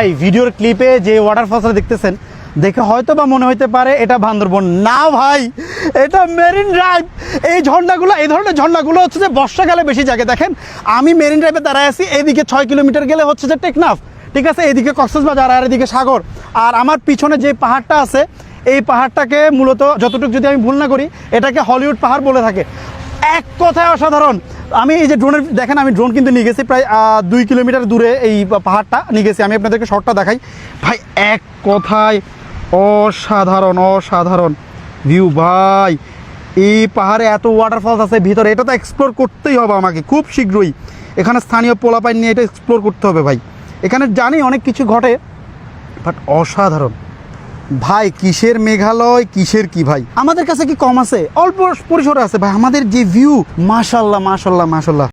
এই ভিডিওর ক্লিপে যে ওয়াটারফলসটা দেখতেছেন দেখে হয়তো বা মনে হইতে পারে এটা বান্দরবন না ভাই, এটা মেরিন ড্রাইভ। এই ঝর্ণাগুলো, এই ধরনের ঝর্ণাগুলো হচ্ছে যে বর্ষাকালে বেশি জাগে। দেখেন আমি মেরিন ড্রাইভে দাঁড়ায় আছি, এইদিকে 6 কিলোমিটার গেলে হচ্ছে যে টেকনাফ, ঠিক আছে, এইদিকে কক্সবাজার আর এদিকে সাগর। আর আমার পিছনে যে পাহাড়টা আছে এই পাহাড়টাকে মূলত যতটুকু যদি আমি ভুল না করি এটাকে হলিউড পাহাড় বলে থাকে। এক কথায় অসাধারণ। আমি এই যে ড্রোনের দেখেন, আমি ড্রোন কিন্তু নিয়ে গেছি প্রায় 2 কিলোমিটার দূরে এই পাহাড়টা নিয়ে গেছি। আমি আপনাদেরকে শর্টটা দেখাই ভাই, এক কথায় অসাধারণ অসাধারণ ভিউ ভাই। এই পাহাড়ে এত ওয়াটারফলস আছে ভিতরে, এটা তো এক্সপ্লোর করতেই হবে আমাকে খুব শীঘ্রই। এখানে স্থানীয় পোলাপাইন নিয়ে এটা এক্সপ্লোর করতে হবে ভাই। এখানে জানি অনেক কিছু ঘটে, বাট অসাধারণ ভাই। কিসের মেঘালয়, কিসের কি ভাই, আমাদের কাছে কি কম আছে? অল্প পরিসরে আছে ভাই আমাদের যে ভিউ। মাশাল্লাহ মাশাল্লাহ মাশাল্লাহ।